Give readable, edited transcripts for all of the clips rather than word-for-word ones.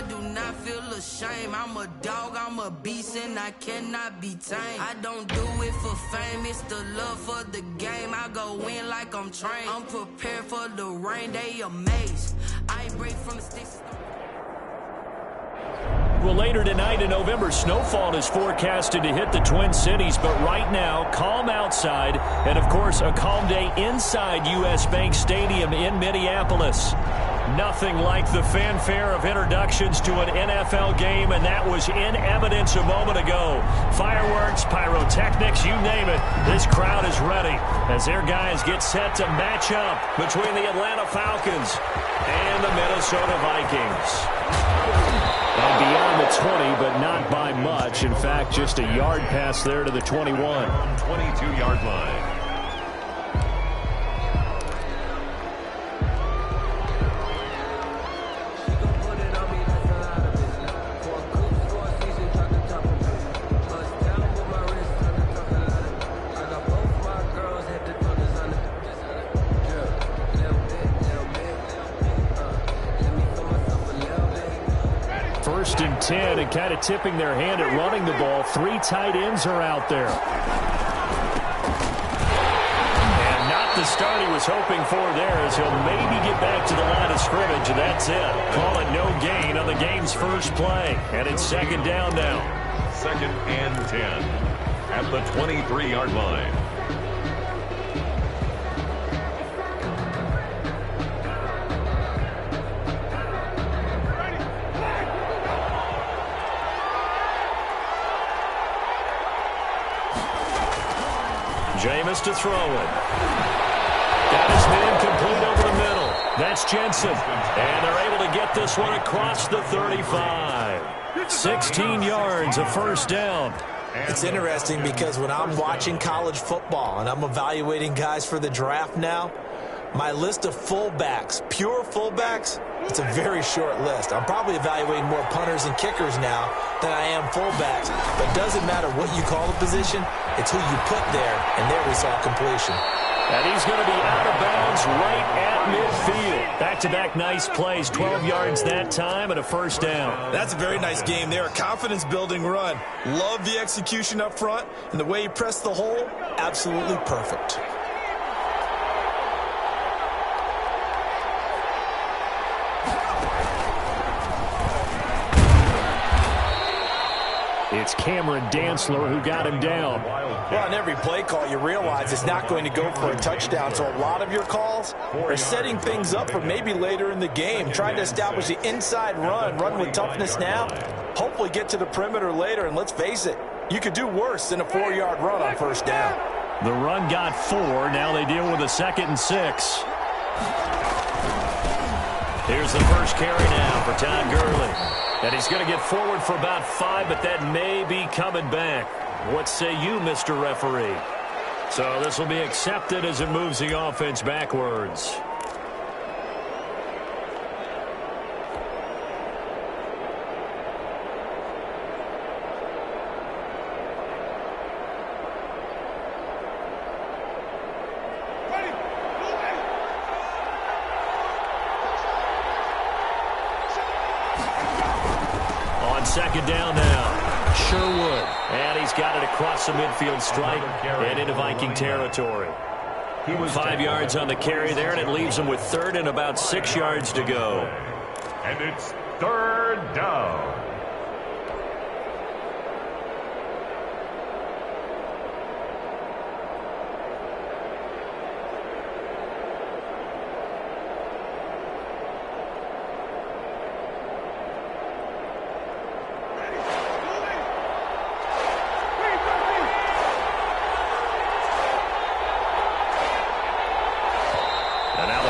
I do not feel ashamed. I'm a dog, I'm a beast, and I cannot be tamed. I don't do it for fame, it's the love for the game. I go in like I'm trained. I'm prepared for the rain, they amazed. I break from the sticks. Well, later tonight in November, snowfall is forecasted to hit the Twin Cities, but right now, calm outside, and of course, a calm day inside U.S. Bank Stadium in Minneapolis. Nothing like the fanfare of introductions to an NFL game, and that was in evidence a moment ago. Fireworks, pyrotechnics, you name it. This crowd is ready as their guys get set to match up between the Atlanta Falcons and the Minnesota Vikings. And beyond the 20, but not by much. In fact, just a yard pass there to the 21. 22-yard line. First and 10, and kind of tipping their hand at running the ball. 3 tight ends are out there. And not the start he was hoping for there, as he'll maybe get back to the line of scrimmage, and that's it. Call it no gain on the game's first play. And it's second down now. Second and 10 at the 23-yard line. Jameis to throw it. Got his man complete over the middle. That's Jensen. And they're able to get this one across the 35. 16 yards, a first down. It's interesting because when I'm watching college football and I'm evaluating guys for the draft now, my list of fullbacks, pure fullbacks, it's a very short list. I'm probably evaluating more punters and kickers now than I am fullbacks. But it doesn't matter what you call the position, it's who you put there, and there we saw completion. And he's going to be out of bounds right at midfield. Back-to-back nice plays, 12 yards that time and a first down. That's a very nice game there, a confidence-building run. Love the execution up front, and the way he pressed the hole, absolutely perfect. It's Cameron Dantzler who got him down. Well, on every play call, you realize it's not going to go for a touchdown, so a lot of your calls are setting things up for maybe later in the game, trying to establish the inside run with toughness now, hopefully get to the perimeter later, and let's face it, you could do worse than a 4-yard run on first down. The run got 4. Now they deal with a 2nd and 6. Here's the first carry now for Todd Gurley. And he's going to get forward for about 5, but that may be coming back. What say you, Mr. Referee? So this will be accepted as it moves the offense backwards. Second down now. Sherwood. And he's got it across the midfield stripe and into Viking territory. 5 yards on the carry there, and it leaves him with 3rd and about 6 yards to go. And it's 3rd down.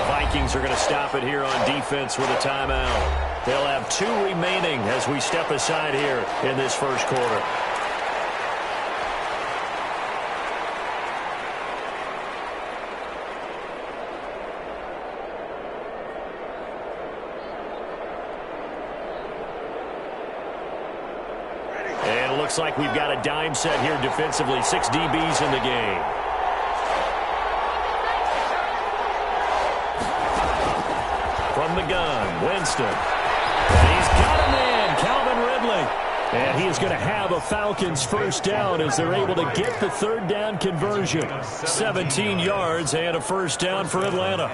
Vikings are going to stop it here on defense with a timeout. They'll have 2 remaining as we step aside here in this first quarter. And it looks like we've got a dime set here defensively. 6 DBs in the game. From the gun, Winston. And he's got a man. And he is going to have a Falcons first down as they're able to get the third down conversion. 17 yards and a first down for Atlanta.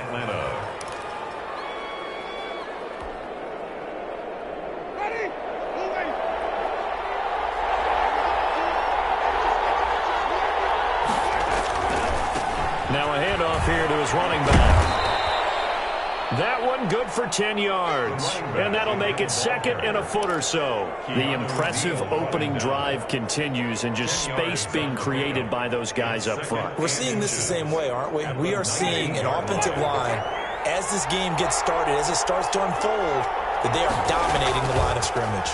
Now a handoff here to his running back. That one good for 10 yards. And that'll make it second and a foot or so. The impressive opening drive continues and just space being created by those guys up front. We're seeing this the same way, aren't we? We are seeing an offensive line, as this game gets started, as it starts to unfold, that they are dominating the line of scrimmage.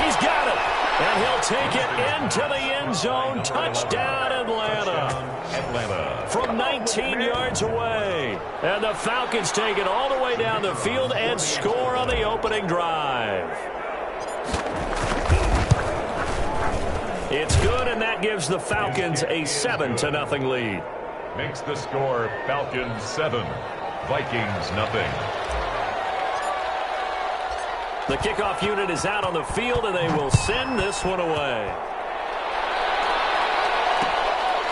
He's got it. And he'll take it into the end zone. Touchdown, Atlanta. From 19 yards away. And the Falcons take it all the way down the field and score on the opening drive. It's good, and that gives the Falcons a 7-0 lead. Makes the score Falcons 7, Vikings nothing. The kickoff unit is out on the field, and they will send this one away.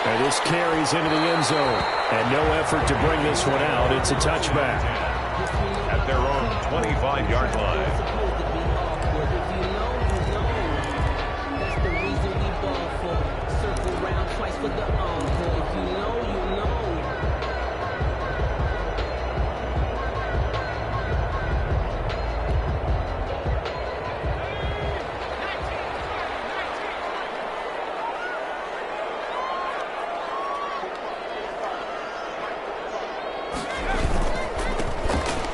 And this carries into the end zone. And no effort to bring this one out. It's a touchback. At their own 25-yard line.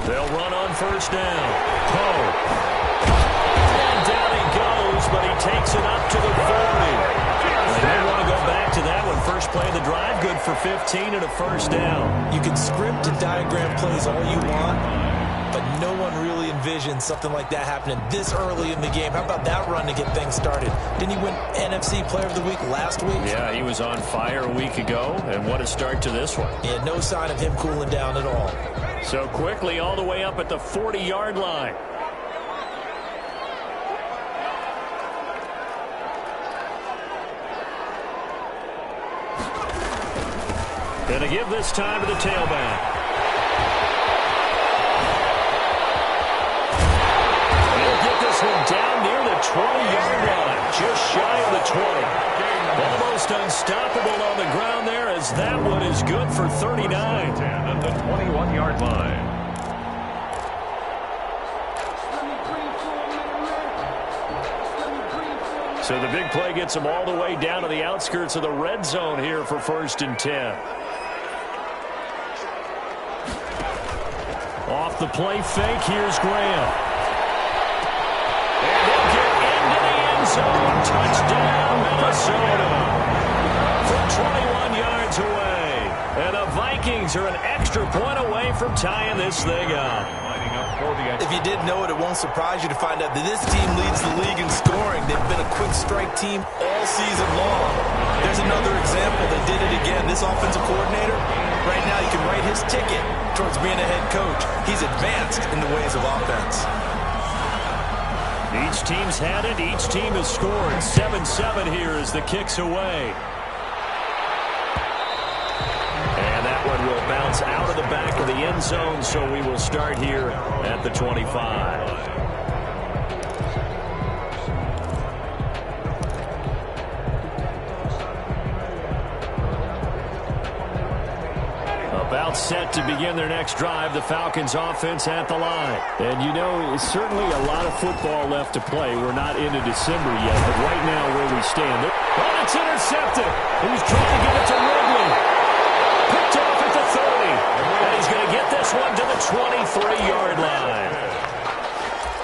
They'll run on first down. Poe. And down he goes, but he takes it up to the 40. And they want to go back to that one. First play of the drive, good for 15 and a first down. You can script and diagram plays all you want, but no one really envisions something like that happening this early in the game. How about that run to get things started? Didn't he win NFC Player of the Week last week? Yeah, he was on fire a week ago, and what a start to this one. Yeah, no sign of him cooling down at all. So quickly all the way up at the 40-yard line. Going to give this time to the tailback. He'll get this one down near the 20-yard line, just shy of the 20. Almost unstoppable on the ground there, as that one is good for 39. At the 21-yard line. So the big play gets them all the way down to the outskirts of the red zone here for 1st and 10. Off the play fake, here's Graham. And they'll get into the end zone. Touchdown, Minnesota. From 21 yards away. And the Vikings are an extra point away from tying this thing up. If you didn't know it, it won't surprise you to find out that this team leads the league in scoring. They've been a quick strike team all season long. There's another example. They did it again. This offensive coordinator, right now you can write his ticket towards being a head coach. He's advanced in the ways of offense. Each team's had it. Each team has scored. 7-7 here as the kick's away. One will bounce out of the back of the end zone, so we will start here at the 25. About set to begin their next drive, the Falcons offense at the line. And you know, certainly a lot of football left to play. We're not into December yet, but right now where we stand, oh, it's intercepted. He's trying to give it to Ridley. Picked off at the 30. And he's going to get this one to the 23-yard line.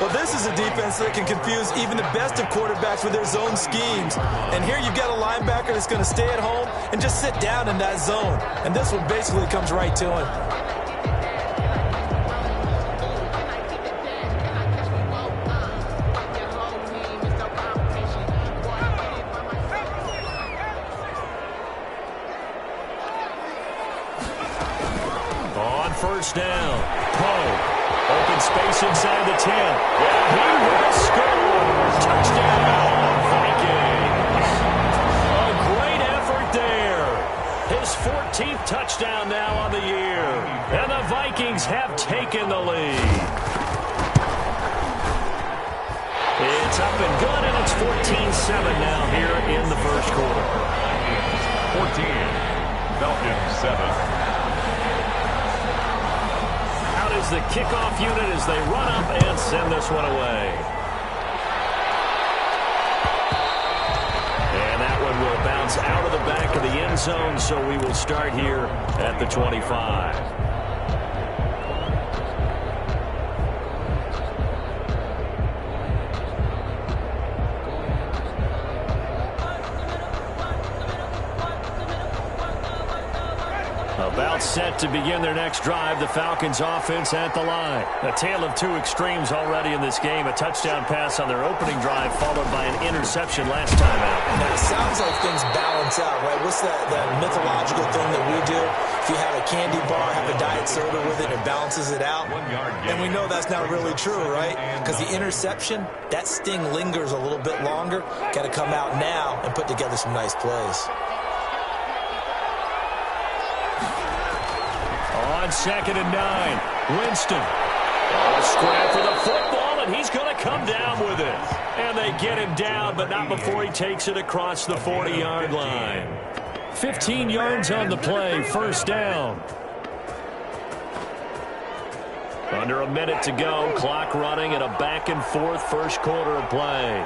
Well, this is a defense that can confuse even the best of quarterbacks with their zone schemes. And here you've got a linebacker that's going to stay at home and just sit down in that zone. And this one basically comes right to him. First down. Poe. Open space gets inside the 10. And he will score. Touchdown, Vikings. A great effort there. His 14th touchdown now on the year. And the Vikings have taken the lead. It's up and good, and it's 14-7 now here in the first quarter. 14, Falcons 7. Out is the kickoff unit as they run up and send this one away. And that one will bounce out of the back of the end zone, so we will start here at the 25. About set to begin their next drive, the Falcons offense at the line. A tale of two extremes already in this game. A touchdown pass on their opening drive followed by an interception last time out. Now, it sounds like things balance out, right? What's that mythological thing that we do? If you have a candy bar, have a diet soda with it, it balances it out. And we know that's not really true, right? Because the interception, that sting lingers a little bit longer. Got to come out now and put together some nice plays. On 2nd and 9, Winston. A scrap for the football, and he's going to come down with it. And they get him down, but not before he takes it across the 40-yard line. 15 yards on the play, first down. Under a minute to go, clock running, and a back-and-forth first quarter of play.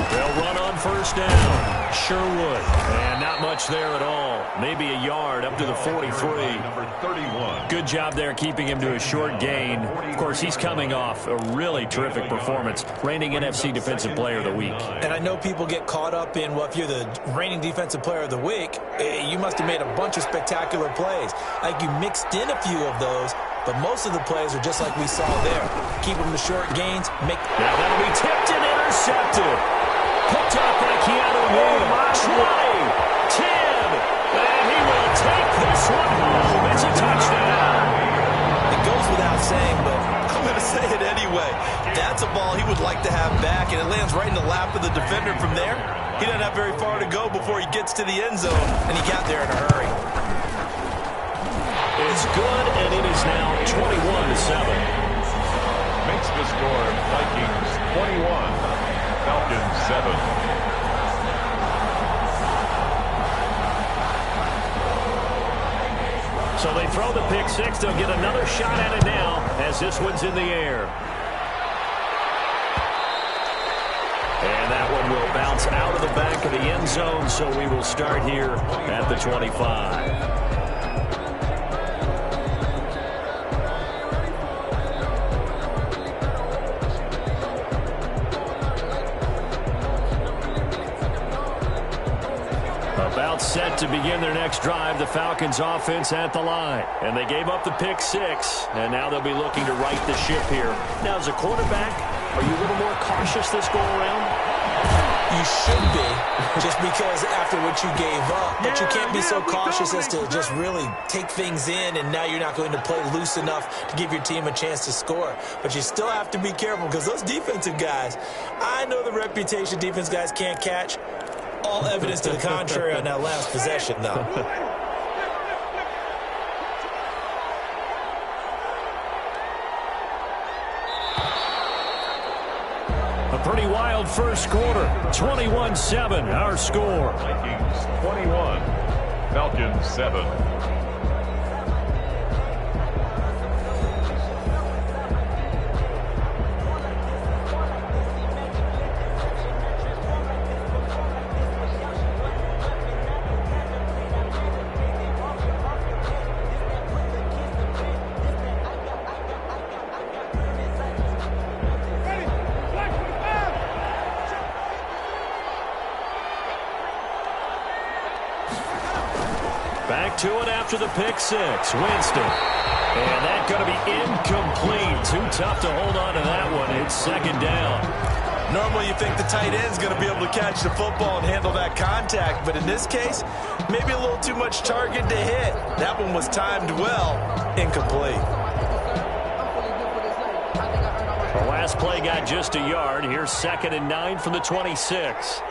They'll run on first down. Sure would. And not much there at all. Maybe a yard up to the 43. Number 31. Good job there keeping him to a short gain. Of course, he's coming off a really terrific performance. Reigning NFC Defensive Player of the Week. And I know people get caught up in, well, if you're the reigning Defensive Player of the Week, you must have made a bunch of spectacular plays. Like you mixed in a few of those, but most of the plays are just like we saw there. Keep them to short gains. Now that'll be tipped and intercepted. Picked up by Keanu Neal. 20, 10, and he will take this one home. It's a touchdown. It goes without saying, but I'm going to say it anyway. That's a ball he would like to have back, and it lands right in the lap of the defender from there. He doesn't have very far to go before he gets to the end zone, and he got there in a hurry. It's good, and it is now 21-7. Makes the score Vikings 21, Falcons 7. So they throw the pick six. They'll get another shot at it now as this one's in the air. And that one will bounce out of the back of the end zone, so we will start here at the 25. About set to begin their next drive, the Falcons offense at the line. And they gave up the pick six, and now they'll be looking to right the ship here. Now, as a quarterback, are you a little more cautious this go around? You should be, just because after what you gave up. But you can't be so cautious as to just really take things in, and now you're not going to play loose enough to give your team a chance to score. But you still have to be careful, because those defensive guys, I know the reputation defense guys can't catch. All evidence to the contrary on that last possession, though. A pretty wild first quarter. 21-7, our score. Vikings 21, Falcons 7. Back to it after the pick six. Winston. And that's going to be incomplete. Too tough to hold on to that one. It's second down. Normally you think the tight end's going to be able to catch the football and handle that contact, but in this case, maybe a little too much target to hit. That one was timed well. Incomplete. play got just a yard. Here's 2nd and 9 from the 26.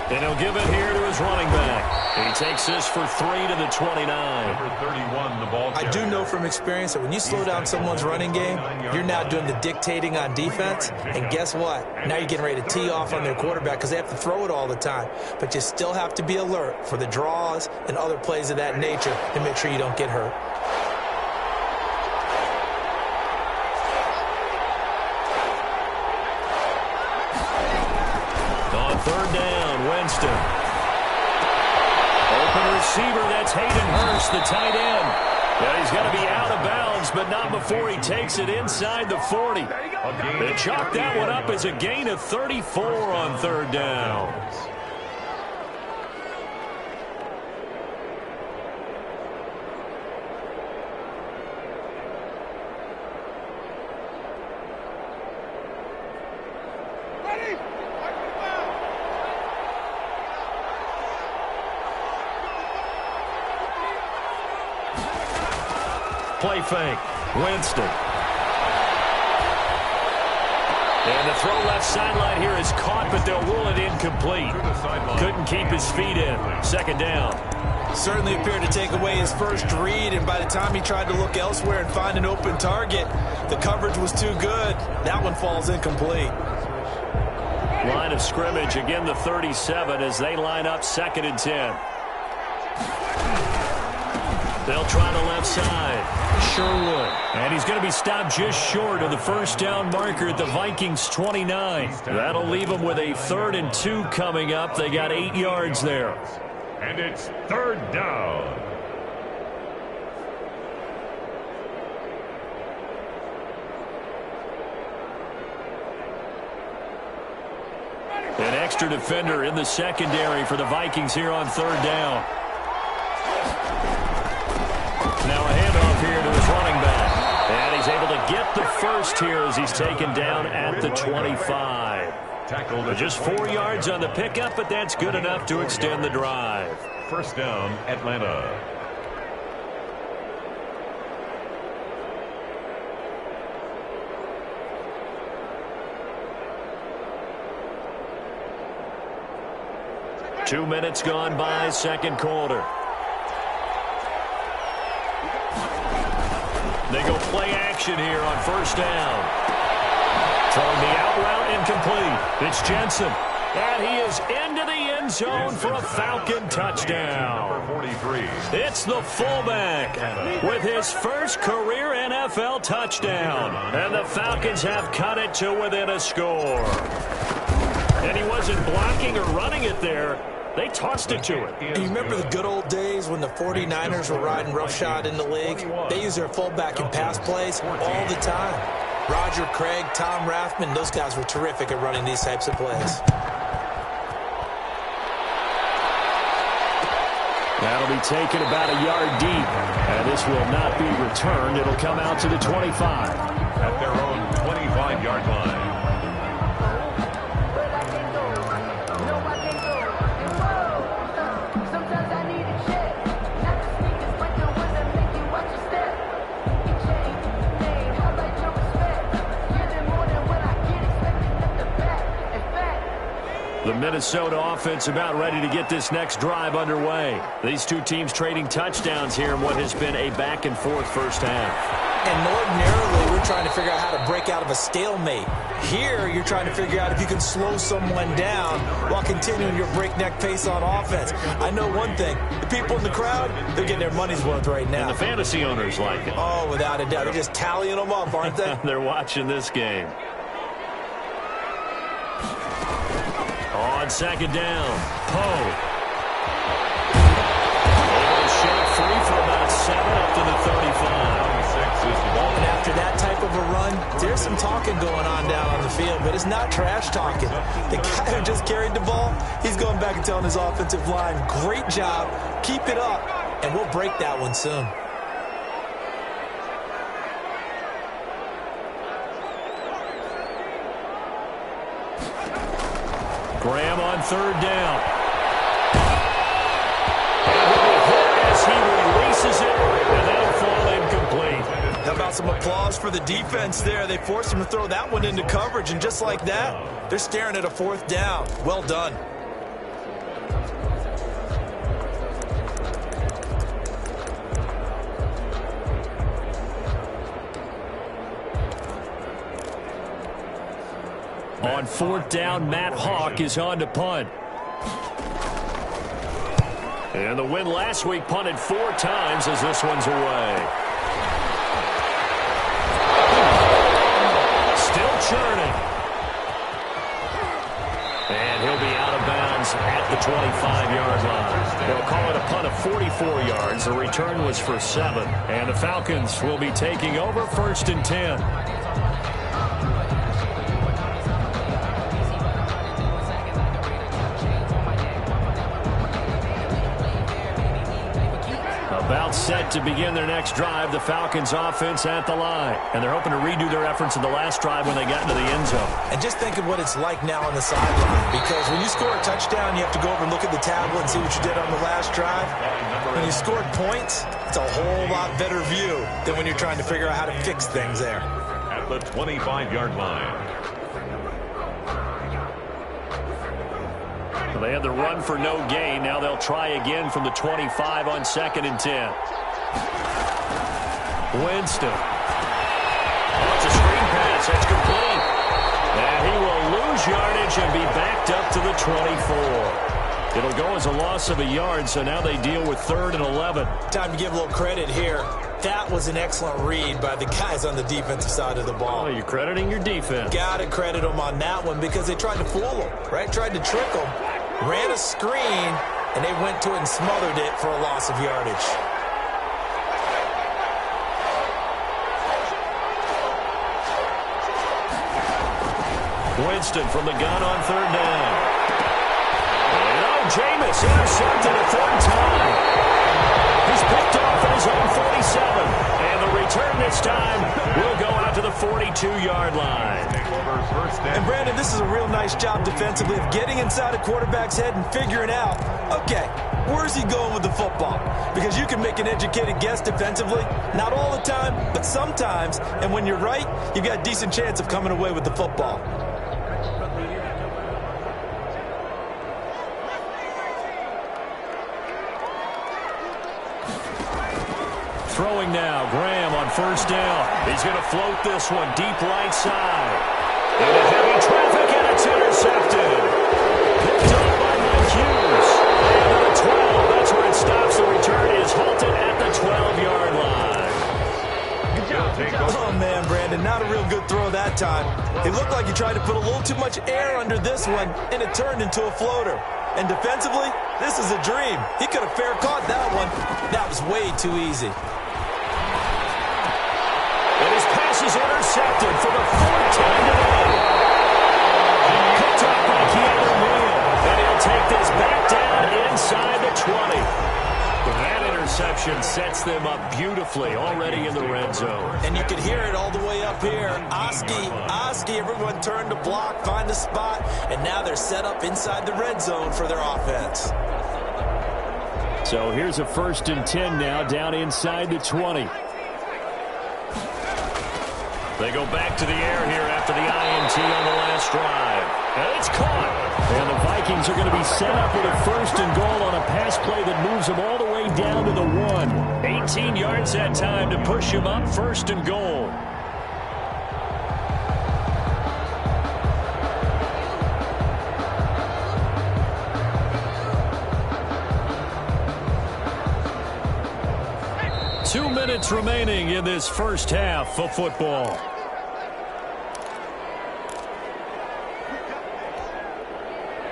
And he'll give it here to his running back. He takes this for 3 to the 29. Number 31, the ball carrier. I do know from experience that when you slow down someone's running game, you're now doing the dictating on defense. And guess what? Now you're getting ready to tee off on their quarterback because they have to throw it all the time. But you still have to be alert for the draws and other plays of that nature and make sure you don't get hurt. On 3rd down, Winston. Open receiver, that's Hayden Hurst, the tight end. Now he's going to be out of bounds, but not before he takes it inside the 40. They chalk that one up as a gain of 34 on 3rd down. Play fake. Winston. And the throw left sideline here is caught, but they'll rule it incomplete. Couldn't keep his feet in. 2nd down. Certainly appeared to take away his first read, and by the time he tried to look elsewhere and find an open target, the coverage was too good. That one falls incomplete. Line of scrimmage, again the 37 as they line up 2nd and 10. They'll try the left side. Sherwood. And he's going to be stopped just short of the 1st down marker at the Vikings 29. That'll leave them with a 3rd and 2 coming up. They got 8 yards there. And it's 3rd down. An extra defender in the secondary for the Vikings here on 3rd down. Now a handoff here to his running back. And he's able to get the first here as he's taken down at the 25. Just 4 yards on the pickup, but that's good enough to extend the drive. 1st down, Atlanta. Two minutes gone by, 2nd quarter. They go play action here on 1st down. Throwing the out route incomplete. It's Jensen. And he is into the end zone for a Falcon touchdown. Number 43. It's the fullback with his first career NFL touchdown. And the Falcons have cut it to within a score. And he wasn't blocking or running it there. They tossed it to it. And you remember the good old days when the 49ers were riding roughshod in the league? They used their fullback in pass plays all the time. Roger Craig, Tom Rathman, those guys were terrific at running these types of plays. That'll be taken about a yard deep. And this will not be returned. It'll come out to the 25. At their own 25-yard line. The Minnesota offense about ready to get this next drive underway. These two teams trading touchdowns here in what has been a back-and-forth first half. And ordinarily, we're trying to figure out how to break out of a stalemate. Here, you're trying to figure out if you can slow someone down while continuing your breakneck pace on offense. I know one thing. The people in the crowd, they're getting their money's worth right now. And the fantasy owners like it. Oh, without a doubt. They're just tallying them up, aren't they? They're watching this game. On 2nd down, Poe. Able to shake free for about 7 up to the 35. And after that type of a run, there's some talking going on down on the field, but it's not trash talking. The guy who just carried the ball, he's going back and telling his offensive line, great job, keep it up, and we'll break that one soon. Graham on 3rd down. And will be hit as he releases it, and that'll fall incomplete. some applause for the defense there. They forced him to throw that one into coverage, and just like that, they're staring at a 4th down. Well done. On 4th down, Matt Hawk is on to punt. And the win last week punted 4 times as this one's away. Still churning. And he'll be out of bounds at the 25-yard line. They'll call it a punt of 44 yards. The return was for 7. And the Falcons will be taking over 1st and 10. About set to begin their next drive, the Falcons offense at the line. And they're hoping to redo their efforts in the last drive when they got into the end zone. And just think of what it's like now on the sideline. Because when you score a touchdown, you have to go over and look at the tablet and see what you did on the last drive. When you scored points, it's a whole lot better view than when you're trying to figure out how to fix things there. At the 25-yard line. They had the run for no gain. Now they'll try again from the 25 on 2nd and 10. Winston. Oh, it's a screen pass. That's complete. And he will lose yardage and be backed up to the 24. It'll go as a loss of a yard, so now they deal with 3rd and 11. Time to give a little credit here. That was an excellent read by the guys on the defensive side of the ball. Oh, you're crediting your defense. Got to credit them on that one because they tried to fool them, right? Tried to trick them. Ran a screen, and they went to it and smothered it for a loss of yardage. Winston from the gun on 3rd down. And Jameis intercepted a 3rd time. He's picked off at his own 47. And the return this time will go out to the 42-yard line. And Brandon, this is a real nice job defensively of getting inside a quarterback's head and figuring out, okay, where's he going with the football? Because you can make an educated guess defensively, not all the time, but sometimes. And when you're right, you've got a decent chance of coming away with the football. Throwing now, Graham on 1st down. He's going to float this one deep right side. Into heavy traffic, and it's intercepted. Picked up by Mike Hughes. And to the 12, that's where it stops. The return is halted at the 12-yard line. Oh, man, Brandon, not a real good throw that time. It looked like he tried to put a little too much air under this one, and it turned into a floater. And defensively, this is a dream. He could have fair caught that one. That was way too easy. And his pass is intercepted for the 4th time today. Picked up by Keanu Neal. And he'll take this back down inside the 20. That interception sets them up beautifully already in the red zone. And you could hear it all the way up here. Oski, everyone turned to block, find a spot, and now they're set up inside the red zone for their offense. So here's a 1st and 10 now down inside the 20. They go back to the air here after the INT on the last drive. And it's caught. And the Vikings are going to be set up with a 1st and goal on a pass play that moves them all the way down to the 1. 18 yards that time to push him up 1st and goal. Two minutes remaining in this first half of football.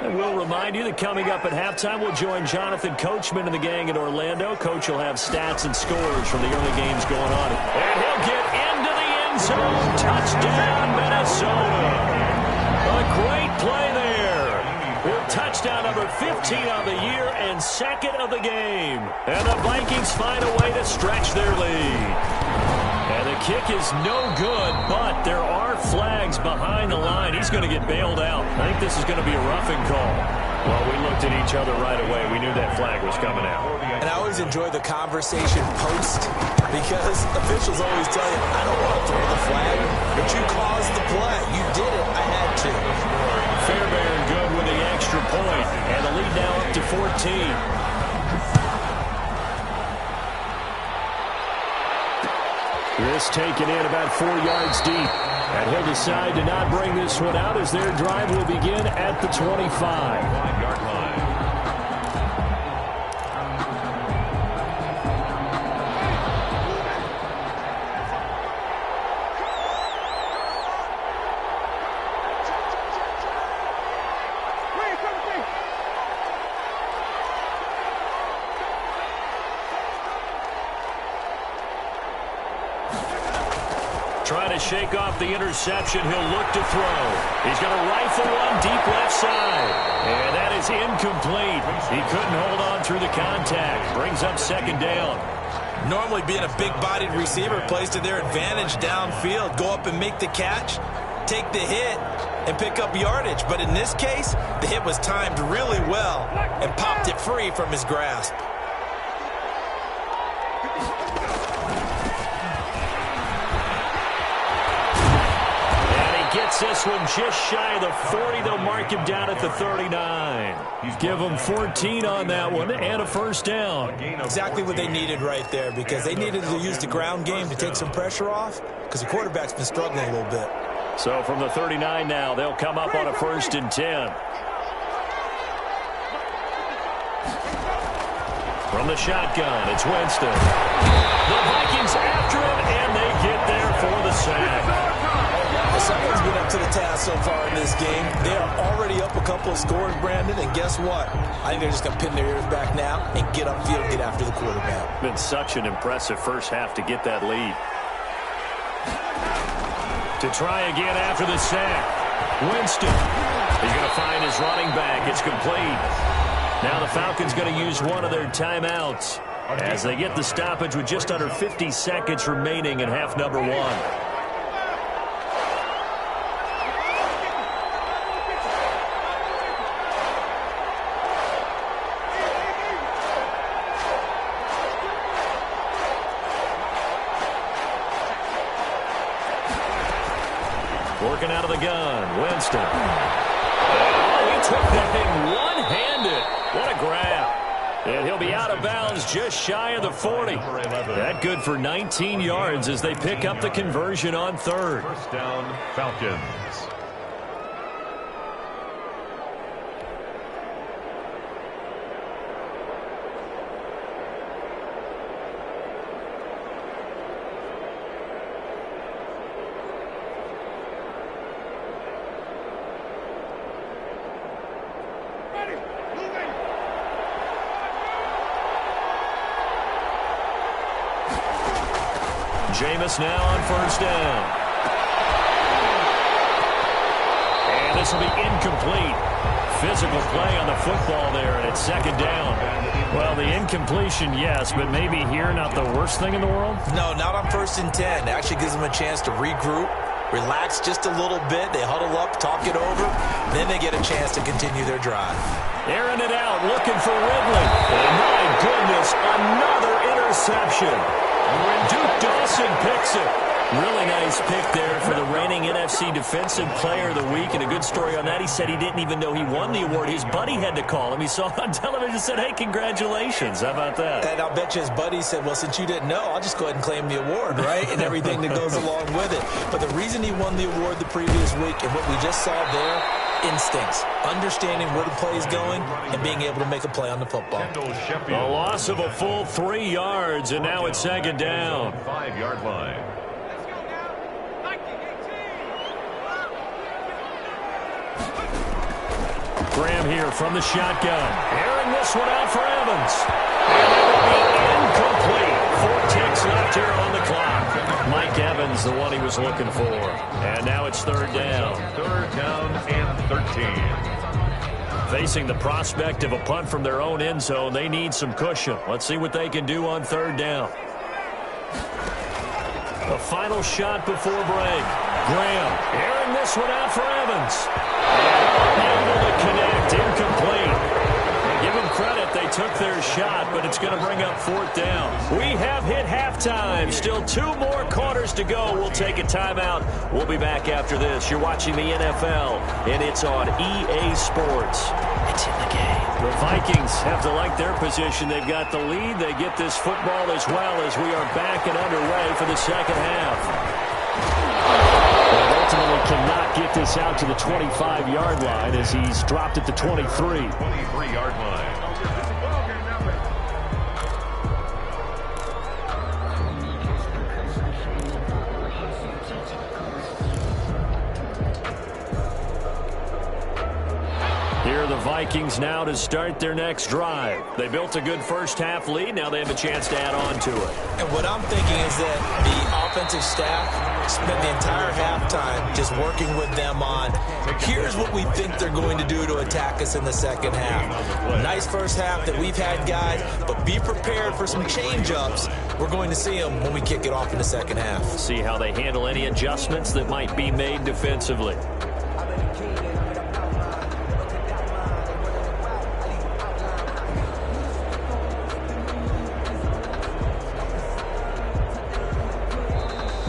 And we'll remind you that coming up at halftime, we'll join Jonathan Coachman and the gang in Orlando. Coach will have stats and scores from the early games going on. And he'll get into the end zone. Touchdown, Minnesota. A great play there. With touchdown number 15 on the year and 2nd of the game. And the Vikings find a way to stretch their lead. And the kick is no good, but there are flags behind the line. He's going to get bailed out. I think this is going to be a roughing call. Well, we looked at each other right away. We knew that flag was coming out. And I always enjoy the conversation post because officials always tell you, I don't want to throw the flag, but you caused the play. You did it. I had to. Fairbairn good with the extra point, and the lead now up to 14. This taken in about 4 yards deep. And he'll decide to not bring this one out as their drive will begin at the 25. 5-yard line. Trying to shake off the interception. He'll look to throw. He's going to rifle one deep left side. And that is incomplete. He couldn't hold on through the contact. Brings up second down. Normally being a big-bodied receiver plays to their advantage downfield. Go up and make the catch, take the hit, and pick up yardage. But in this case, the hit was timed really well and popped it free from his grasp. Gets this one just shy of the 40. They'll mark him down at the 39. Give him 14 on that one and a first down. Exactly what they needed right there because they needed to use the ground game to take some pressure off because the quarterback's been struggling a little bit. So from the 39 now, they'll come up on a 1st and 10. From the shotgun, it's Winston. The Vikings after him, and they get there for the sack. Someone's been up to the task so far in this game. They are already up a couple of scores, Brandon, and guess what? I think they're just going to pin their ears back now and get upfield and get after the quarterback. Been such an impressive first half to get that lead. To try again after the sack. Winston. He's going to find his running back. It's complete. Now the Falcons going to use one of their timeouts as they get the stoppage with just under 50 seconds remaining in half number 1. Working out of the gun, Winston. Oh, he took that thing one-handed. What a grab. And he'll be out of bounds just shy of the 40. That good for 19 yards as they pick up the conversion on 3rd. First down, Falcons. Jameis now on 1st down. And this will be incomplete. Physical play on the football there, and it's 2nd down. Well, the incompletion, yes, but maybe here not the worst thing in the world? No, not on 1st and 10. It actually gives them a chance to regroup, relax just a little bit. They huddle up, talk it over. Then they get a chance to continue their drive. Airing it out, looking for Ridley. And my goodness, another interception. When Duke Dawson picks it. Really nice pick there for the reigning NFC Defensive Player of the Week. And a good story on that, he said he didn't even know he won the award. His buddy had to call him. He saw it on television and said, hey, congratulations. How about that? And I'll bet you his buddy said, well, since you didn't know, I'll just go ahead and claim the award, right? And everything that goes along with it. But the reason he won the award the previous week and what we just saw there, instincts, understanding where the play is going, and being able to make a play on the football. A loss of a full 3 yards, and now it's 2nd down. 5-yard line. Graham here from the shotgun. Airing this one out for Evans. And it will be incomplete. 4 ticks left here on the clock. Mike Evans, the one he was looking for. And now it's 3rd down. 3rd down and 13. Facing the prospect of a punt from their own end zone, they need some cushion. Let's see what they can do on 3rd down. The final shot before break. Graham airing this one out for Evans. Unable to connect. Incomplete. They give him credit. They took their shot, but it's going to bring up 4th down. We have hit halftime. Still 2 more quarters to go. We'll take a timeout. We'll be back after this. You're watching the NFL, and it's on EA Sports. It's in the game. The Vikings have to like their position. They've got the lead. They get this football as well as we are back and underway for the second half. But ultimately cannot get this out to the 25-yard line as he's dropped at the 23. 23-yard line. Here are the Vikings now to start their next drive. They built a good first-half lead. Now they have a chance to add on to it. And what I'm thinking is that the offensive staff spent the entire halftime just working with them on, here's what we think they're going to do to attack us in the second half. Nice first half that we've had, guys, but be prepared for some change-ups. We're going to see them when we kick it off in the second half. See how they handle any adjustments that might be made defensively.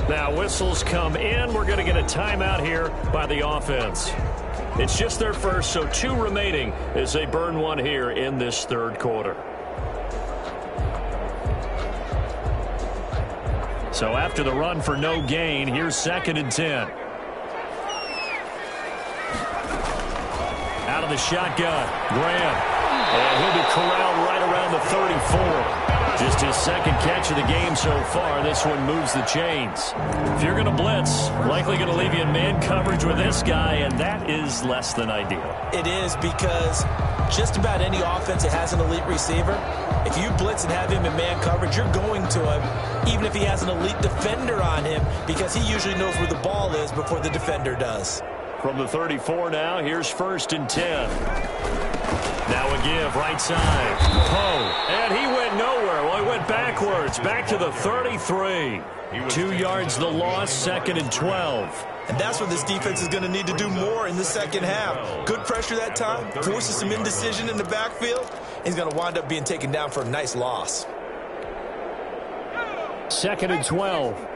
Now whistles come in. We're going to get a timeout here by the offense. It's just their first, so 2 remaining as they burn 1 here in this third quarter. So after the run for no gain, here's 2nd and 10. Out of the shotgun, Graham. And he'll be corralled right around the 34. Just his 2nd catch of the game so far. This one moves the chains. If you're going to blitz, likely going to leave you in man coverage with this guy, and that is less than ideal. It is, because just about any offense that has an elite receiver, if you blitz and have him in man coverage, you're going to him, even if he has an elite defender on him, because he usually knows where the ball is before the defender does. From the 34 now, here's 1st and 10. Now a give, right side. Poe, and he went nowhere. Well, he went backwards, back to the 33. 2 yards the loss, 2nd and 12. And that's what this defense is going to need to do more in the second half. Good pressure that time, forces some indecision in the backfield. He's going to wind up being taken down for a nice loss. 2nd and 12.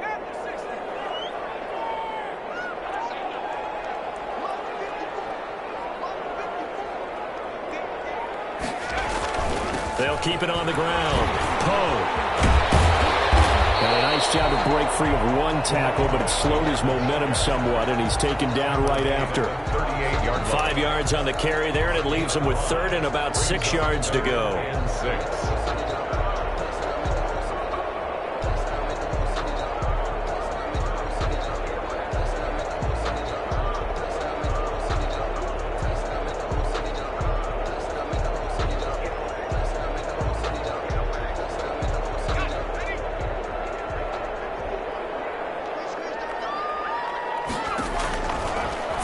They'll keep it on the ground. Poe. And a nice job to break free of 1 tackle, but it slowed his momentum somewhat, and he's taken down right after. 5 yards on the carry there, and it leaves him with 3rd and about 6 yards to go. And 6.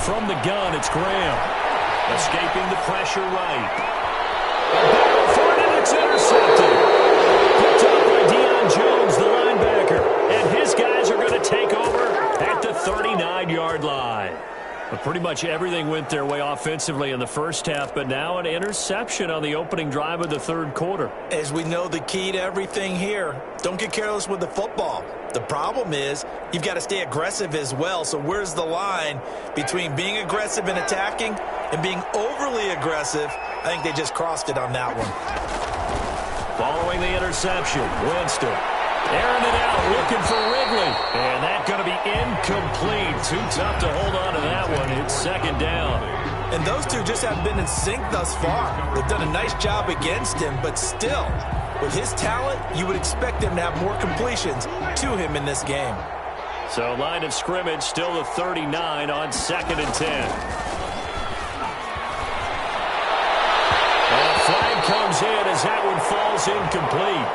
From the gun, it's Graham. Escaping the pressure right. For it, and it's intercepted. Picked up by Deion Jones, the linebacker. And his guys are going to take over at the 39-yard line. But pretty much everything went their way offensively in the first half, but now an interception on the opening drive of the third quarter. As we know, the key to everything here, don't get careless with the football. The problem is you've got to stay aggressive as well. So where's the line between being aggressive and attacking and being overly aggressive? I think they just crossed it on that one. Following the interception, Winston airing it out, looking for Ridley. And that's going to be incomplete. Too tough to hold on to that one. It's 2nd down. And those two just haven't been in sync thus far. They've done a nice job against him, but still, with his talent, you would expect him to have more completions to him in this game. So line of scrimmage still the 39 on 2nd and 10. And a flag comes in as that one falls incomplete.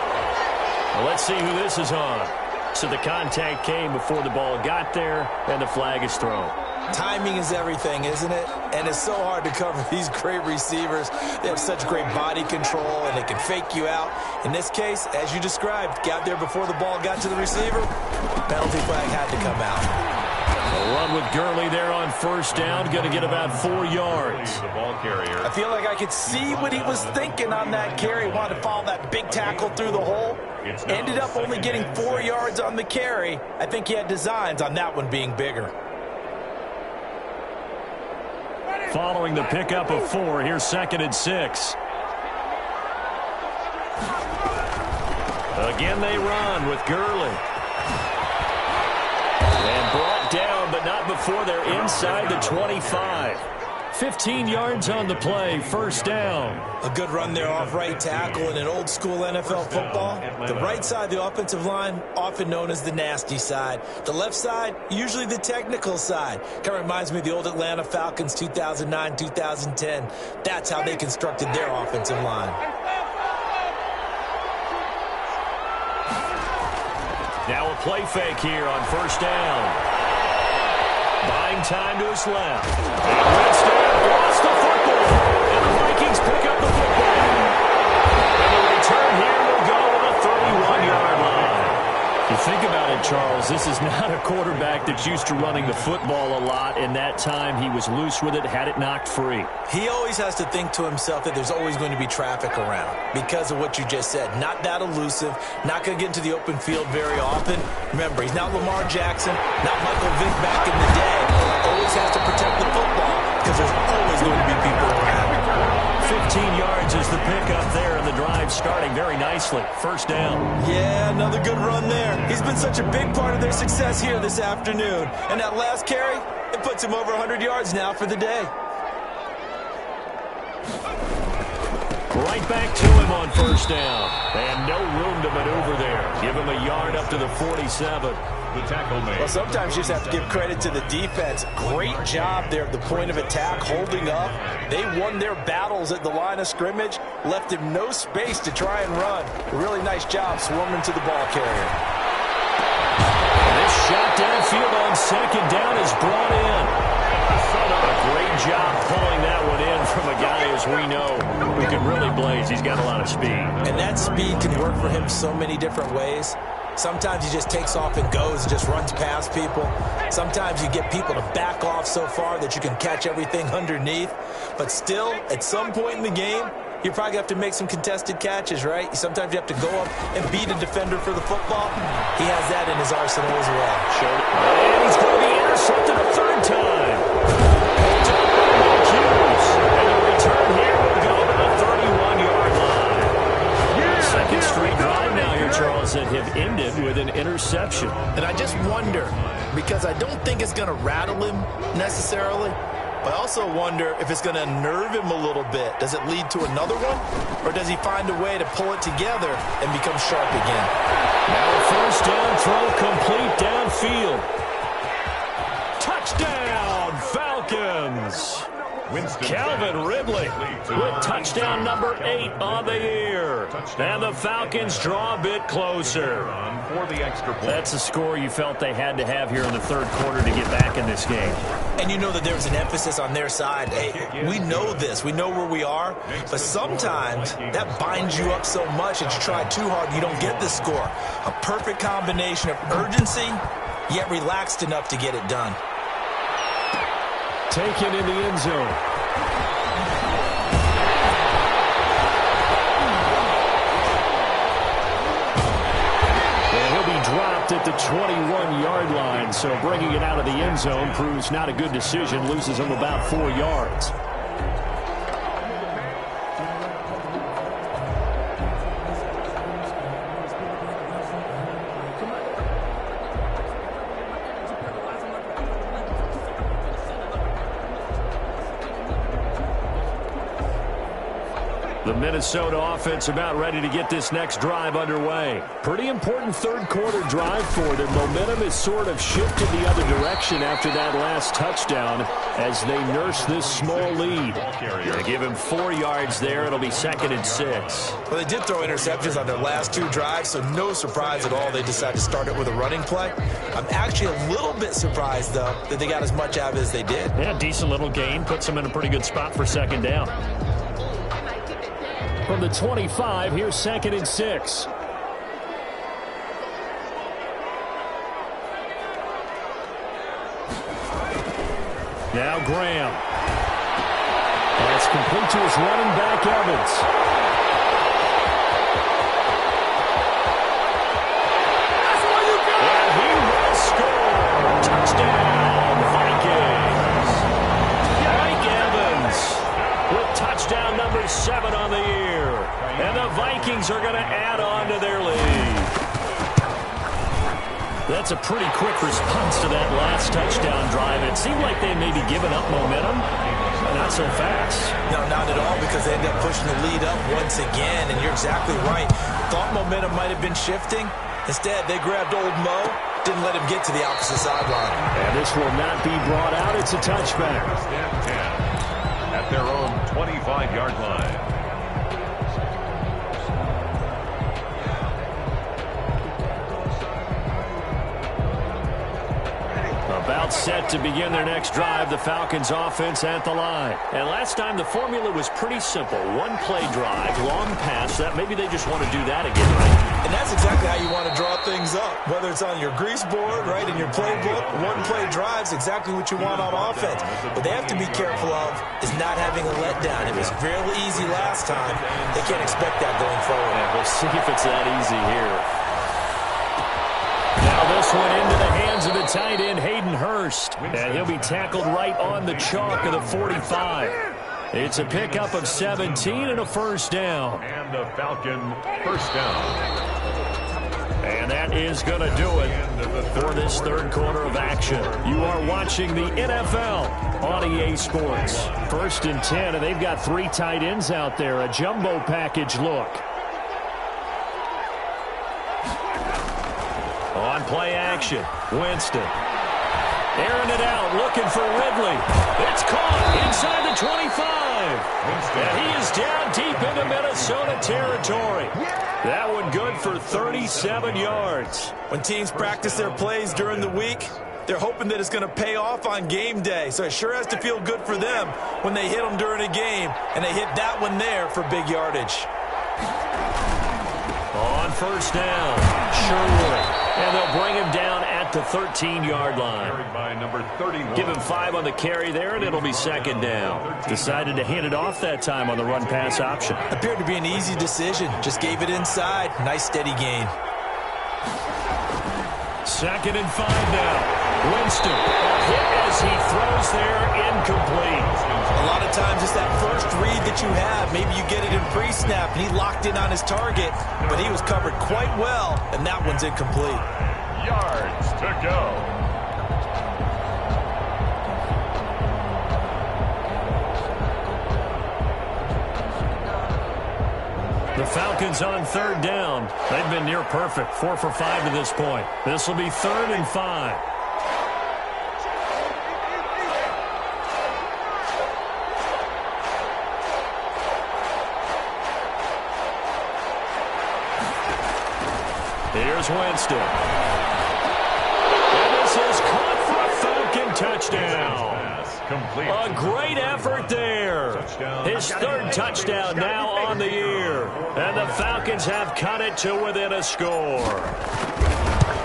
Well, let's see who this is on. So the contact came before the ball got there, and the flag is thrown. Timing is everything, isn't it? And it's so hard to cover these great receivers. They have such great body control, and they can fake you out. In this case, as you described, got there before the ball got to the receiver. Penalty flag had to come out. A run with Gurley there on first down. Going to get about 4 yards. The ball carrier. I feel like I could see what he was thinking on that carry. Wanted to follow that big tackle through the hole. Ended up only getting 4 yards on the carry. I think he had designs on that one being bigger. Following the pickup of 4, here's 2nd and 6. Again they run with Gurley. And brought down, but not before they're inside the 25. 15 yards on the play, first down. A good run there off right tackle in an old-school NFL football. The right side, the offensive line, often known as the nasty side. The left side, usually the technical side. Kind of reminds me of the old Atlanta Falcons 2009, 2010. That's how they constructed their offensive line. Now a play fake here on first down. Buying time to his left. And Winston lost the football. And the Vikings pick up the football. And the return here will go to the 31-yard line. You think about it, Charles, this is not a quarterback that's used to running the football a lot. In that time, he was loose with it, had it knocked free. He always has to think to himself that there's always going to be traffic around because of what you just said. Not that elusive, not going to get into the open field very often. Remember, he's not Lamar Jackson, not Michael Vick back in the day. Always has to protect the football because there's always going to be people around. 15 yards is the pickup there, and the drive starting very nicely. First down. Yeah, another good run there. He's been such a big part of their success here this afternoon. And that last carry, it puts him over 100 yards now for the day. Right back to him on first down. And no room to maneuver there. Give him a yard up to the 47. The tackle made. Well, sometimes you just have to give credit to the defense. Great job there at the point of attack, holding up. They won their battles at the line of scrimmage, left him no space to try and run. A really nice job swarming to the ball carrier. This shot downfield on second down is brought in. A great job pulling that one in from a guy, as we know, who can really blaze. He's got a lot of speed. And that speed can work for him so many different ways. Sometimes he just takes off and goes, just runs past people. Sometimes you get people to back off so far that you can catch everything underneath. But still, at some point in the game, you probably have to make some contested catches, right? Sometimes you have to go up and beat a defender for the football. He has that in his arsenal as well. Showed it. And he's going to be intercepted a third time. And the return here will go to the 31-yard line. Second straight drive now here, Charles, that have ended with an interception. And I just wonder, because I don't think it's going to rattle him necessarily, but I also wonder if it's going to nerve him a little bit. Does it lead to another one? Or does he find a way to pull it together and become sharp again? Now a first down throw complete downfield. Touchdown, Falcons. Calvin Ridley with touchdown number 8 on the year. And the Falcons draw a bit closer. For the extra point. That's a score you felt they had to have here in the third quarter to get back in this game. And you know that there's an emphasis on their side. Hey, we know this. We know where we are. But sometimes that binds you up so much that you try too hard, you don't get the score. A perfect combination of urgency, yet relaxed enough to get it done. Taken in the end zone. And he'll be dropped at the 21-yard line, so bringing it out of the end zone proves not a good decision, loses him about 4 yards. The Minnesota offense about ready to get this next drive underway. Pretty important third quarter drive for them. Momentum has sort of shifted the other direction after that last touchdown as they nurse this small lead. They give him 4 yards there. It'll be 2nd and 6. Well, they did throw interceptions on their last 2 drives, so no surprise at all they decided to start it with a running play. I'm actually a little bit surprised, though, that they got as much out of it as they did. Yeah, decent little gain. Puts them in a pretty good spot for second down. From the 25, here's 2nd and 6. Now Graham. That's complete to his running back, Evans. And he will score. Touchdown, Vikings. Mike Evans with touchdown number 7 on the year. And the Vikings are going to add on to their lead. That's a pretty quick response to that last touchdown drive. It seemed like they may be giving up momentum. Not so fast. No, not at all, because they ended up pushing the lead up once again, and you're exactly right. Thought momentum might have been shifting. Instead, they grabbed old Mo, didn't let him get to the opposite sideline. And this will not be brought out. It's a touchback. At their own 25-yard line. About set to begin their next drive, the Falcons offense at the line. And last time the formula was pretty simple. One play drive, long pass. That maybe they just want to do that again, right? And that's exactly how you want to draw things up. Whether it's on your grease board, right, in your playbook, one play drive's exactly what you want on offense. What they have to be careful of is not having a letdown. It was fairly easy last time. They can't expect that going forward. And we'll see if it's that easy here. Now this one into the hands of the tight end, Hayden Hurst. And he'll be tackled right on the chalk of the 45. It's a pickup of 17 and a first down. And the Falcon first down. And that is going to do it for this third quarter of action. You are watching the NFL on EA Sports. 1st and 10, and they've got 3 tight ends out there. A jumbo package look. On play action, Winston. Airing it out, looking for Ridley. It's caught inside the 25. And he is down deep into Minnesota territory. That one good for 37 yards. When teams practice their plays during the week, they're hoping that it's going to pay off on game day. So it sure has to feel good for them when they hit them during a game. And they hit that one there for big yardage. On first down, Sherwood. And they'll bring him down at the 13-yard line. Carried by number 31. Give him 5 on the carry there, and it'll be second down. Decided to hand it off that time on the run-pass option. Appeared to be an easy decision. Just gave it inside. Nice steady gain. 2nd and 5 now. Winston, a hit as he throws there, incomplete. A lot of times it's that first read that you have. Maybe you get it in pre-snap, and he locked in on his target, but he was covered quite well, and that one's incomplete. Yards to go. The Falcons on 3rd down. They've been near perfect, 4 for 5 to this point. This will be 3rd and 5. Here's Winston. And this is caught for a Falcon touchdown. A great effort there. His 3rd touchdown now on the year. And the Falcons have cut it to within a score.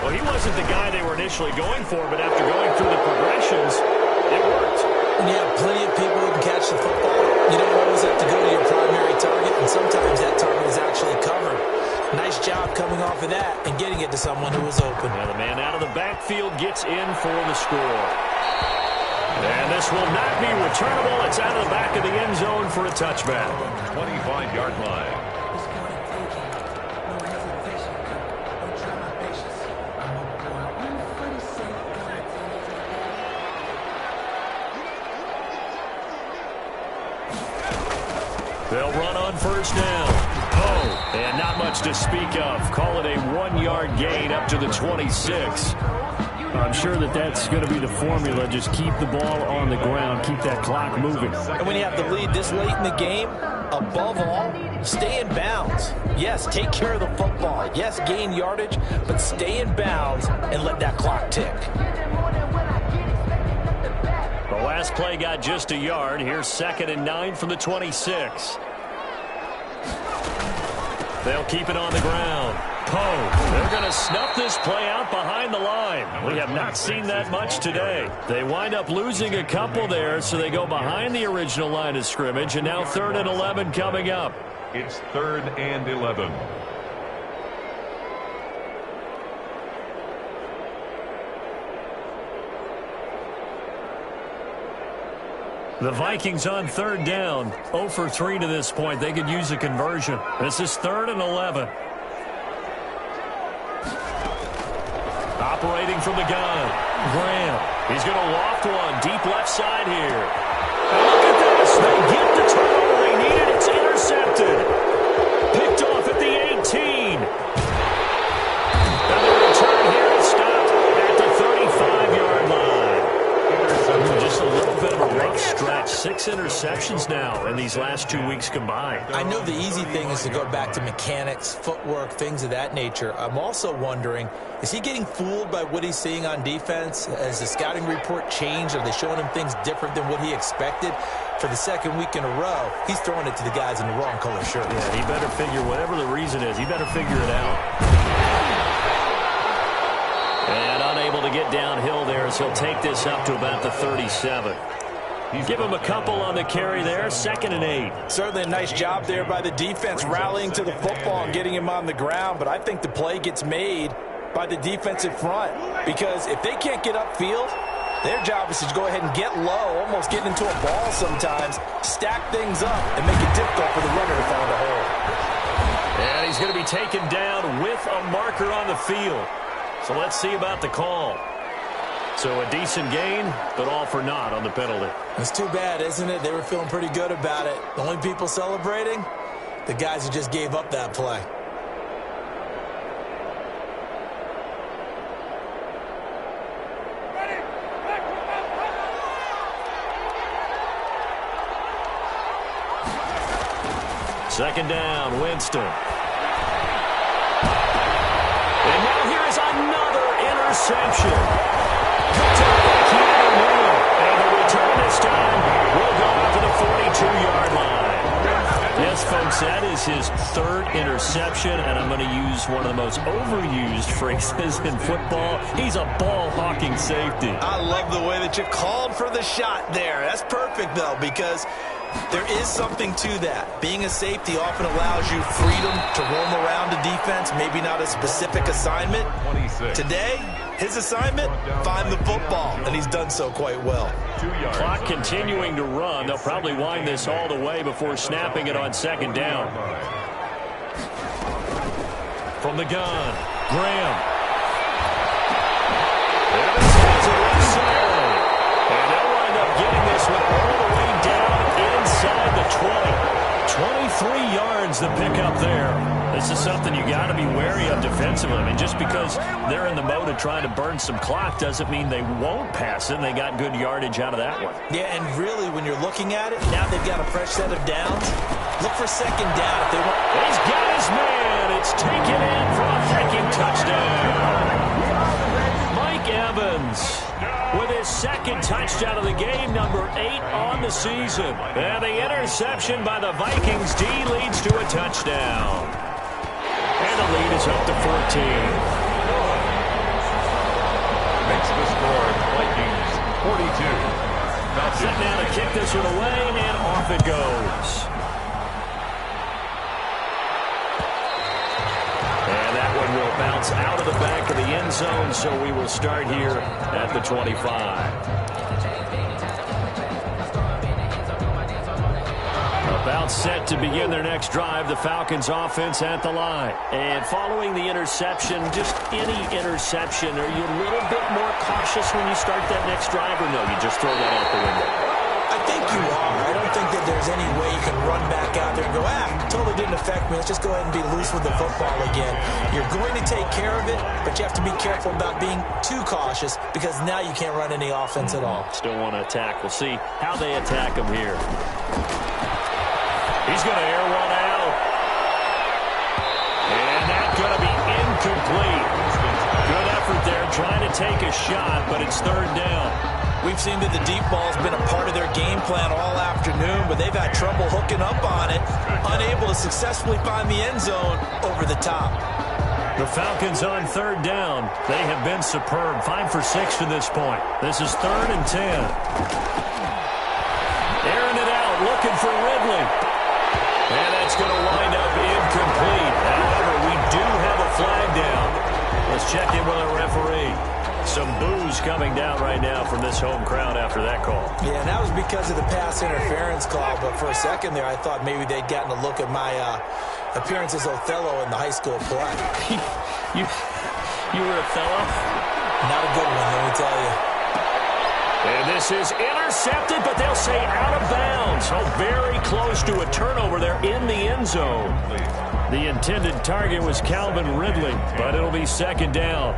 Well, he wasn't the guy they were initially going for, but after going through the progressions, it worked. When you have plenty of people who can catch the football, you don't always have to go to your primary target, and sometimes that target is actually covered. Nice job coming off of that and getting it to someone who was open. Now the man out of the backfield gets in for the score. And this will not be returnable. It's out of the back of the end zone for a touchback. 25-yard line. They'll run on first down. Oh, and not much to speak of. Call it a 1-yard gain up to the 26. I'm sure that that's going to be the formula. Just keep the ball on the ground. Keep that clock moving. And when you have the lead this late in the game, above all, stay in bounds. Yes, take care of the football. Yes, gain yardage, but stay in bounds and let that clock tick. The last play got just a yard. Here's 2nd and 9 from the 26. They'll keep it on the ground. Poe, They're going to snuff this play out behind the line. We have not seen that much today. They wind up losing a couple there, so they go behind the original line of scrimmage, and now 3rd and 11 coming up. It's 3rd and 11. The Vikings on 3rd down, 0 for 3 to this point. They could use a conversion. This is 3rd and 11. Operating from the gun, Graham. He's going to loft one deep left side here. And look at this. They get the turnover they needed. It's intercepted. Picked off at the 18. And the return here is stopped at the 35-yard line. Just a little bit of a rough stretch. 6 interceptions now in these last 2 weeks combined. I know the easy thing is to go back to mechanics, footwork, things of that nature. I'm also wondering, is he getting fooled by what he's seeing on defense? Has the scouting report changed? Are they showing him things different than what he expected? For the 2nd week in a row, he's throwing it to the guys in the wrong color shirts. Yeah, he better figure, whatever the reason is, he better figure it out. And unable to get downhill there, so he'll take this up to about the 37. Give him a couple on the carry there, 2nd and 8. Certainly a nice job there by the defense, rallying to the football and getting him on the ground. But I think the play gets made by the defensive front, because if they can't get upfield, their job is to go ahead and get low, almost get into a ball sometimes, stack things up, and make it difficult for the runner to find a hole. And he's going to be taken down with a marker on the field. So let's see about the call. So a decent gain, but all for naught on the penalty. It's too bad, isn't it? They were feeling pretty good about it. The only people celebrating, the guys who just gave up that play. Second down, Winston. And now here is another interception. And the return this time will go out to the 42-yard line. Yes, folks, that is his 3rd interception, and I'm going to use one of the most overused phrases in football. He's a ball-hawking safety. I love the way that you called for the shot there. That's perfect, though, because there is something to that. Being a safety often allows you freedom to roam around the defense, maybe not a specific assignment. 26. Today, his assignment, find the football, and he's done so quite well. 2 yards. Clock continuing to run. They'll probably wind this all the way before snapping it on 2nd down. From the gun, Graham. Evans has it left side. And they'll wind up getting this one all the way down inside the 20. 23 yards to pick up there. This is something you got to be wary of defensively. I mean, just because they're in the mode of trying to burn some clock doesn't mean they won't pass it. They got good yardage out of that one. Yeah, and really, when you're looking at it, now they've got a fresh set of downs. Look for 2nd down if they want. He's got his man. It's taken in for a freaking touchdown. Mike Evans with his 2nd touchdown of the game, number 8 on the season. And the interception by the Vikings D leads to a touchdown. And the lead is up to 14. Makes the score Vikings 42. Set now to kick this one away, and off it goes. And that one will bounce out of the back of the end zone, so we will start here at the 25. About set to begin their next drive, the Falcons offense at the line. And following the interception, just any interception, are you a little bit more cautious when you start that next drive, or no, you just throw that out the window? I think you are. I don't think that there's any way you can run back out there and go, totally didn't affect me. Let's just go ahead and be loose with the football again. You're going to take care of it, but you have to be careful about being too cautious, because now you can't run any offense at all. Still want to attack. We'll see how they attack him here. He's going to air one out. And that's going to be incomplete. Good effort there trying to take a shot, but it's 3rd down. We've seen that the deep ball's been a part of their game plan all afternoon, but they've had trouble hooking up on it, unable to successfully find the end zone over the top. The Falcons on third down. They have been superb. 5 for 6 to this point. This is 3rd and 10. Airing it out, looking for Ridley. And that's going to wind up incomplete. However, we do have a flag down. Let's check in with our referee. Some boos coming down right now from this home crowd after that call. Yeah, and that was because of the pass interference call. But for a second there, I thought maybe they'd gotten a look at my appearance as Othello in the high school play. you were Othello? Not a good one, let me tell you. And this is intercepted, but they'll say out of bounds. So very close to a turnover there in the end zone. The intended target was Calvin Ridley, but it'll be 2nd down.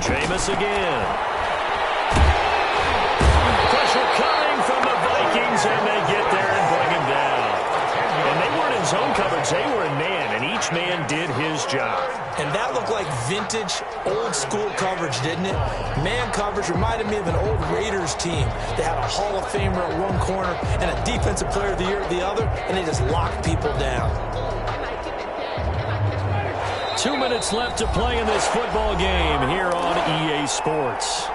Jameis again. Pressure coming from the Vikings, and they get there and bring him down. And they weren't in zone coverage. They were in man, and each man did his job. And that looked like vintage, old-school coverage, didn't it? Man coverage reminded me of an old Raiders team. They had a Hall of Famer at one corner and a Defensive Player of the Year at the other, and they just locked people down. 2 minutes left to play in this football game here on EA Sports.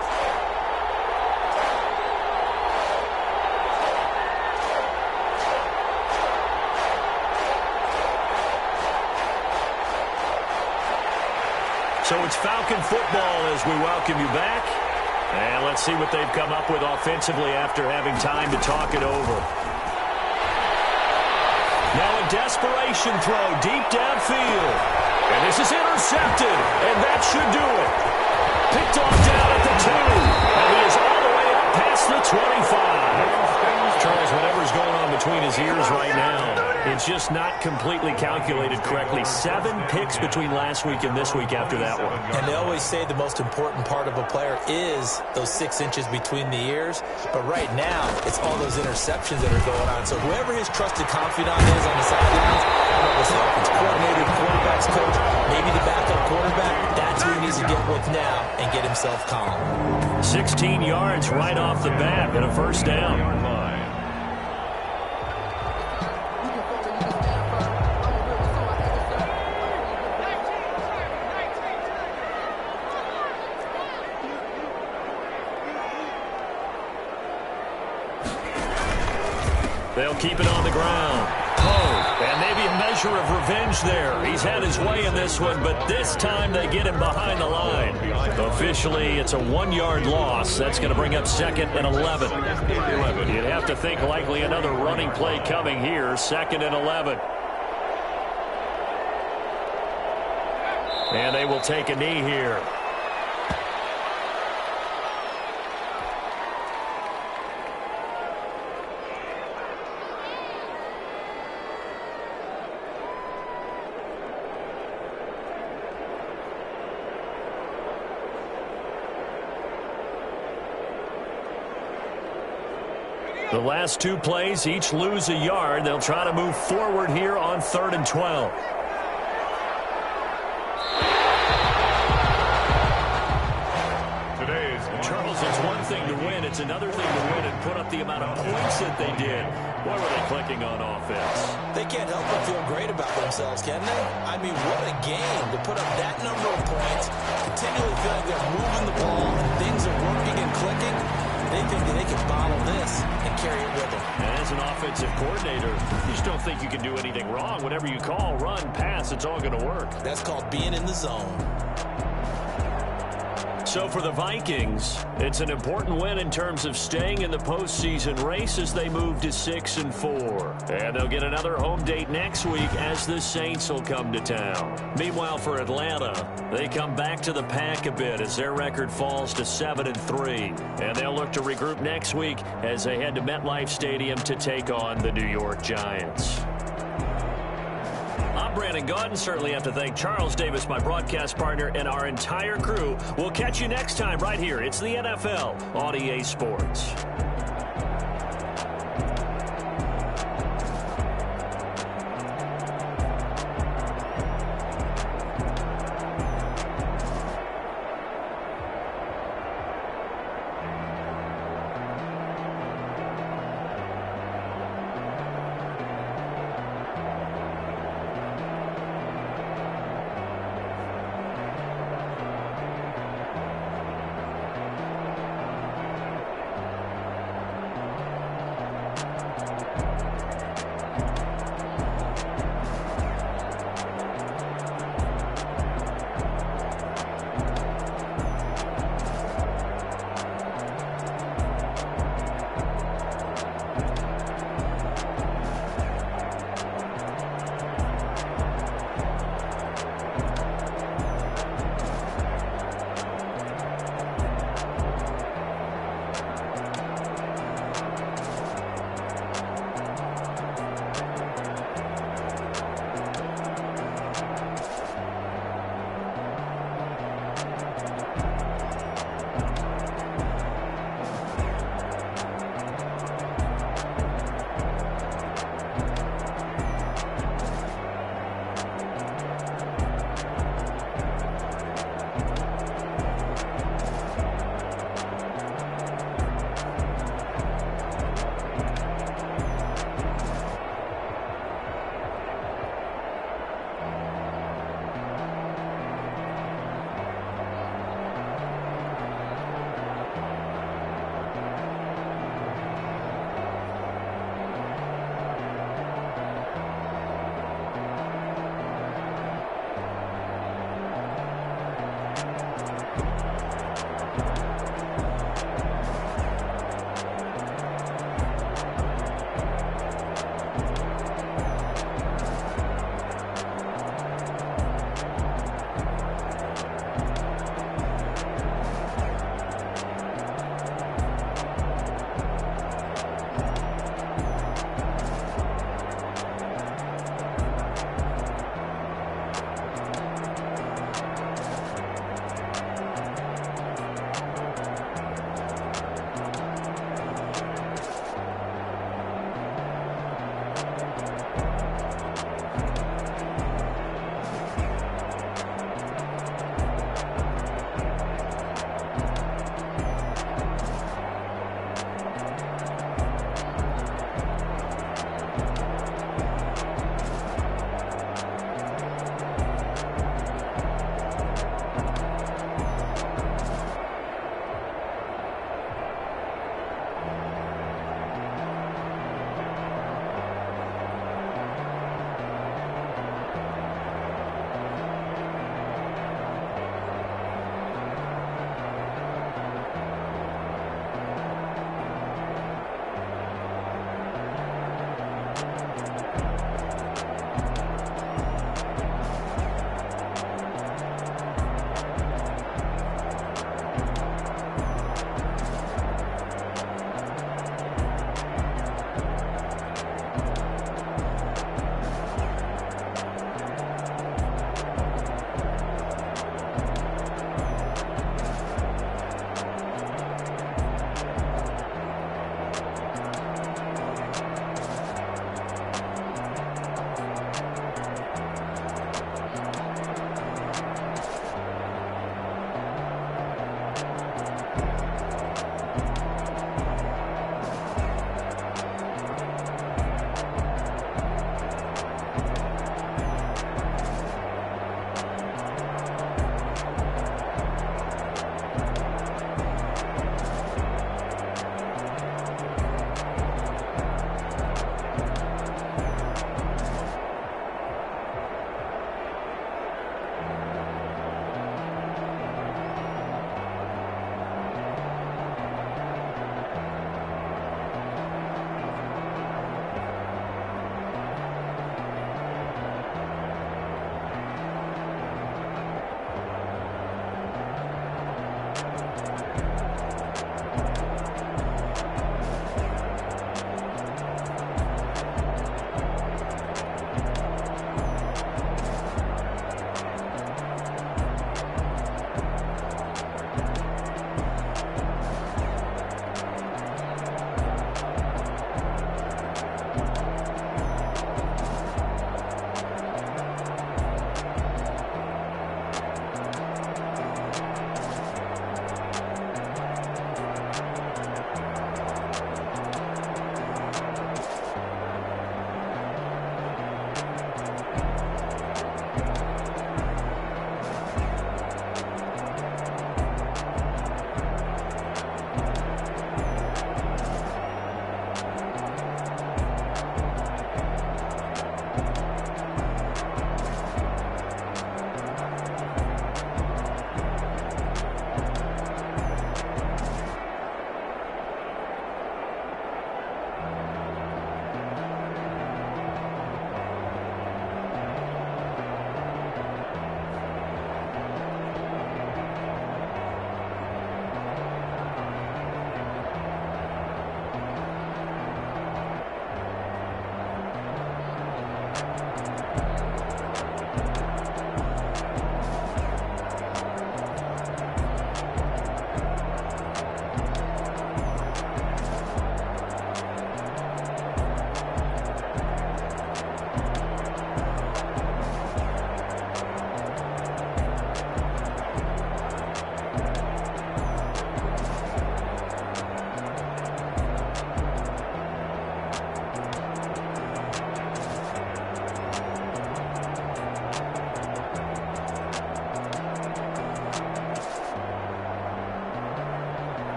So it's Falcon football as we welcome you back. And let's see what they've come up with offensively after having time to talk it over. Now a desperation throw deep downfield. And this is intercepted, and that should do it. Picked off down at the 2, and he is all the way up past the 25. Charles, whatever's going on between his ears right now, it's just not completely calculated correctly. 7 picks between last week and this week after that one. And they always say the most important part of a player is those 6 inches between the ears. But right now, it's all those interceptions that are going on. So whoever his trusted confidant is on the sidelines, I don't know if it's the offense coordinator, the quarterback's coach, maybe the backup quarterback, that's who he needs to get with now and get himself calm. 16 yards right off the bat and a 1st down. They'll keep it on the ground. And maybe a measure of revenge there. He's had his way in this one, but this time they get him behind the line. Officially, it's a 1-yard loss. That's going to bring up 2nd and 11. You'd have to think likely another running play coming here. 2nd and 11. And they will take a knee here. The last 2 plays, each lose a yard. They'll try to move forward here on 3rd and 12. Charles, it's one thing to win. It's another thing to win and put up the amount of points that they did. What were they clicking on offense? They can't help but feel great about themselves, can they? I mean, what a game to put up that number of points, continually feeling they're moving the ball and things are working and clicking. They think that they can bottle this and carry it with them. And as an offensive coordinator, you just don't think you can do anything wrong. Whatever you call, run, pass, it's all going to work. That's called being in the zone. So for the Vikings, it's an important win in terms of staying in the postseason race as they move to 6-4. And they'll get another home date next week as the Saints will come to town. Meanwhile, for Atlanta, they come back to the pack a bit as their record falls to 7-3. And they'll look to regroup next week as they head to MetLife Stadium to take on the New York Giants. I'm Brandon Gaudin. Certainly have to thank Charles Davis, my broadcast partner, and our entire crew. We'll catch you next time right here. It's the NFL on EA Sports.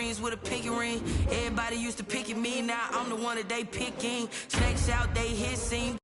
rings with a pinky ring. Everybody used to pick at me, now I'm the one that they picking. Snakes out, they hissing.